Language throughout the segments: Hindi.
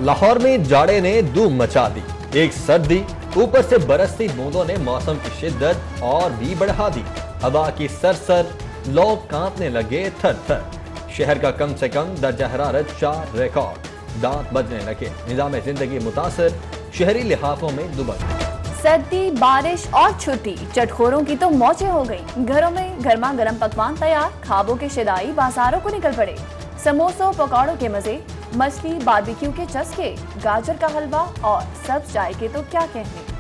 लाहौर में जाड़े ने धूम मचा दी। एक सर्दी ऊपर से बरसती बूंदों ने मौसम की शिद्दत और भी बढ़ा दी। हवा की सरसर, लोग कांपने लगे थर थर। शहर का कम से कम दर्जा हरारत 4 रिकॉर्ड। दांत बजने लगे, निजाम जिंदगी मुतासर, शहरी लिहाफों में दुबक। सर्दी, बारिश और छुट्टी, चटखोरों की तो मौजें हो गई। घरों में गर्मा गर्म पकवान तैयार, खाबों के शिदाई बाजारों को निकल पड़े। समोसों पकौड़ों के मजे, मछली बारबेक्यू के चस्के, गाजर का हलवा और सब्ज चाय के तो क्या कहने।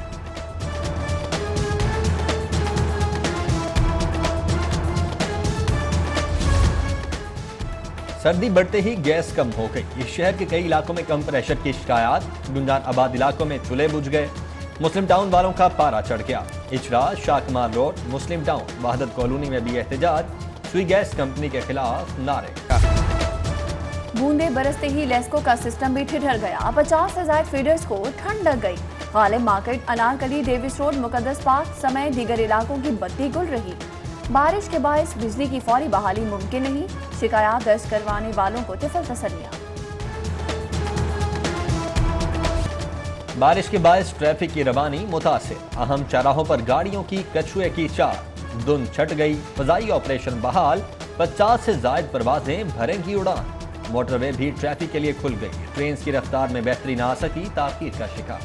सर्दी बढ़ते ही गैस कम हो गई। इस शहर के कई इलाकों में कम प्रेशर की शिकायत। गुंजान आबाद इलाकों में चूल्हे बुझ गए। मुस्लिम टाउन वालों का पारा चढ़ गया। इचरा, शाहकमाल रोड, मुस्लिम टाउन, वहदत कॉलोनी में भी एहतजाज। सुई गैस कंपनी के खिलाफ नारे। बूंदे बरसते ही लेस्को का सिस्टम भी ठिठुर गया। 50 से ज्यादा फीडर्स को ठंड लग गई। Ghalib market, Anarkali, Davis road, Muqaddas park समेत दीगर इलाकों की बत्ती गुल रही। बारिश के बायस बिजली की फौरी बहाली मुमकिन नहीं। शिकायत दर्ज करवाने वालों को तिफल तसल्लियां। बारिश के बायस ट्रैफिक की रवानी मुतासिर। अहम चौराहों पर गाड़ियों की कछुए की चाल। धुंध छट गई, फजाई ऑपरेशन बहाल। 50 से ज्यादा परवाजें भरेंगी उड़ान। मोटरवे भी ट्रैफिक के लिए खुल गई। ट्रेन की रफ्तार में बेहतरी ना आ सकी, ताकीद का शिकार।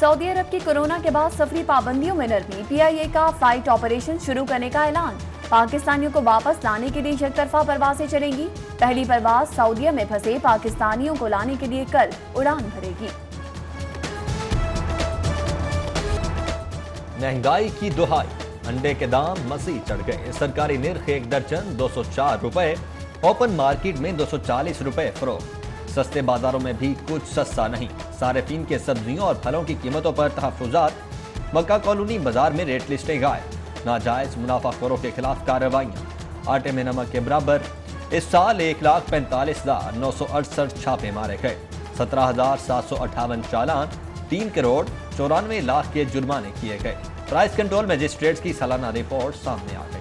सऊदी अरब की कोरोना के बाद सफरी पाबंदियों में नरमी। PIA का फ्लाइट ऑपरेशन शुरू करने का ऐलान। पाकिस्तानियों को वापस लाने के लिए एक तरफा परवाजें चलेंगी। पहली परवाज सऊदीया में फंसे पाकिस्तानियों को लाने के लिए कल उड़ान भरेगी। महंगाई की दुहाई, अंडे के दाम मजीद चढ़ गए। सरकारी निर्ख एक दर्जन 204 रुपए, ओपन मार्केट में 240 रुपए फरोख्त। सस्ते बाजारों में भी कुछ सस्ता नहीं। सार्फिन के सब्जियों और फलों की कीमतों पर तहफ्फुजात। मक्का कॉलोनी बाजार में रेट लिस्टें गायब। नाजायज मुनाफाखोरों के खिलाफ कार्रवाइयां। आटे में नमक के बराबर। इस साल 1,45,968 छापे मारे गए। 17,758 चालान, 3 करोड़ 94 लाख के जुर्माने किए गए। प्राइस कंट्रोल मजिस्ट्रेट्स की सालाना रिपोर्ट सामने आ गई।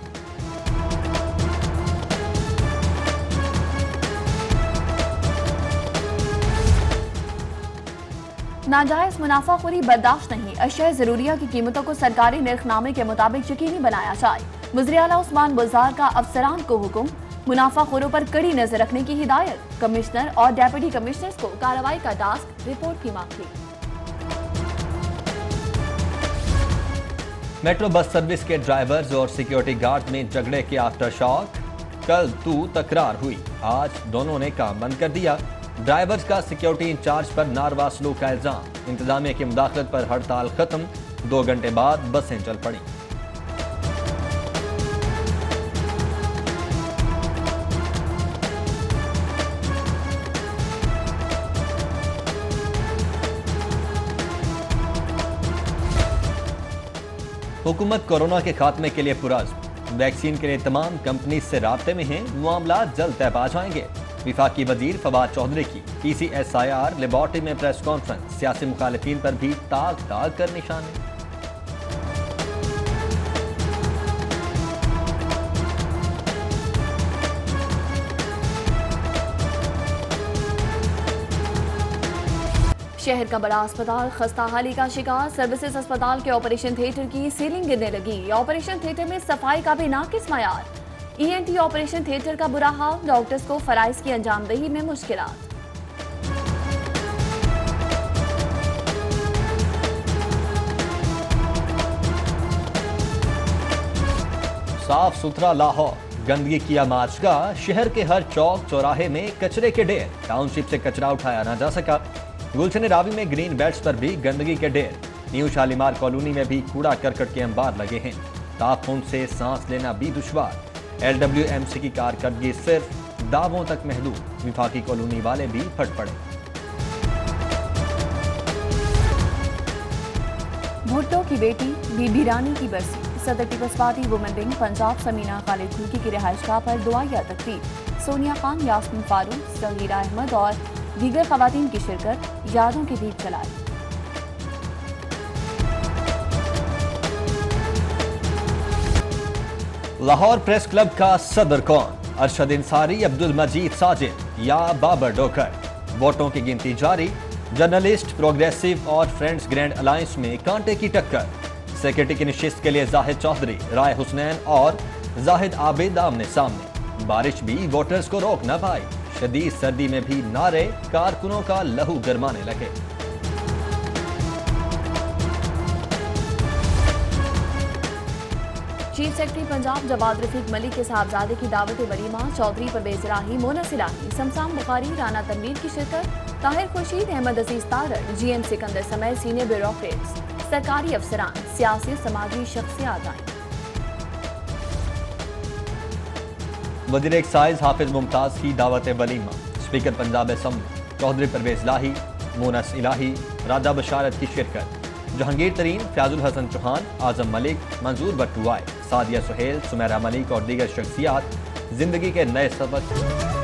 नाजायज मुनाफाखोरी बर्दाश्त नहीं। अशिया जरूरिया की कीमतों को सरकारी निर्खनामे के मुताबिक यकीनी बनाया जाए। वज़ीर आला उस्मान बुज़दार का अफसरान को हुक्म। मुनाफाखोरों पर कड़ी नजर रखने की हिदायत। कमिश्नर और डेप्यूटी कमिश्नर्स को कार्रवाई का टास्क, रिपोर्ट की मांग की। मेट्रो बस सर्विस के ड्राइवर्स और सिक्योरिटी गार्ड में झगड़े के आफ्टर शॉक। कल तू तकरार हुई, आज दोनों ने काम बंद कर दिया। ड्राइवर्स का सिक्योरिटी इंचार्ज पर नारवा सलूक का इल्जाम। इंतजामिया की मुदाखलत पर हड़ताल खत्म। 2 घंटे बाद बसें चल पड़ी। हुकूमत कोरोना के खात्मे के लिए पुरअज़्म। वैक्सीन के लिए तमाम कंपनी से राब्ते में हैं। मामला जल्द तय पा जाएंगे। विफाकी वजीर फवाद चौधरी की PCSIR लेबॉर्ट्री में प्रेस कॉन्फ्रेंस। सियासी मुखालिफिन पर भी ताक ताक कर निशाने। शहर का बड़ा अस्पताल खस्ता हाली का शिकार। सर्विसेज अस्पताल के ऑपरेशन थिएटर की सीलिंग गिरने लगी। ऑपरेशन थिएटर में सफाई का भी नाकिस मयार। ENT ऑपरेशन थिएटर का बुरा हाल। डॉक्टर्स को फराइज की अंजामदही में मुश्किलात। साफ सुथरा लाहौर, गंदगी की आमाजगाह। शहर के हर चौक चौराहे में कचरे के ढेर। टाउनशिप से कचरा उठाया ना जा सका। गुलशन रावी में ग्रीन बेल्ट्स पर भी गंदगी के ढेर। न्यू शालीमार कॉलोनी में भी कूड़ा करकट के अंबार लगे हैं। ताफून से सांस लेना भी दुश्वार। LWMC की कारकर्दगी सिर्फ दावों तक महदूद। विफाकी कॉलोनी वाले भी फट पड़े। भुट्टो की बेटी बीबी रानी की बरसी। सदर Peoples Party women wing Punjab Samina Khalid Khulki की रिहाइशगाह पर दुआया तकरीब। सोनिया खान, यास्मीन फारूक, सगीरा अहमद और दीगर खवातीन की शिरकत। यादों के दीप जलाए। लाहौर प्रेस क्लब का सदर कौन? अरशद इंसारी, अब्दुल मजीद साजिद या बाबर डोकर। वोटों की गिनती जारी। जर्नलिस्ट, प्रोग्रेसिव और फ्रेंड्स ग्रैंड अलायंस में कांटे की टक्कर। सेक्रेटरी की नशिस्त के लिए जाहिद चौधरी, राय हुसनैन और जाहिद आबिद आमने सामने। बारिश भी वोटर्स को रोक न पाई। शदीद सर्दी में भी नारे कारकुनों का लहू गरमाने लगे। चीफ सेक्रेटरी पंजाब जवाद रफीक मलिक के साहबजादे की दावत वलीमा, चौधरी परवेज इलाही, मोनस इलाही, शमशान बुखारी, राना तनवीर की शिरकत। ताहिर खुर्शीद, अहमद अजीज तारड़, GM सिकंदर समेत सीनियर ब्यूरोक्रेट्स, सरकारी अफसरान, सियासी समाजी शख्सियात आईं। वज़ीर एक्साइज हाफिज मुमताज की दावत वलीमा, स्पीकर पंजाब असम्बली चौधरी परवेज इलाही, मोनस इलाही, राजा बशारत की शिरकत। जहांगीर तरीन, फयाजुल हसन चौहान, आजम मलिक, मंजूर भट्टू आए, सादिया सुहेल, सुमेरा मलिक और दीगर शख्सियात जिंदगी के नए सबक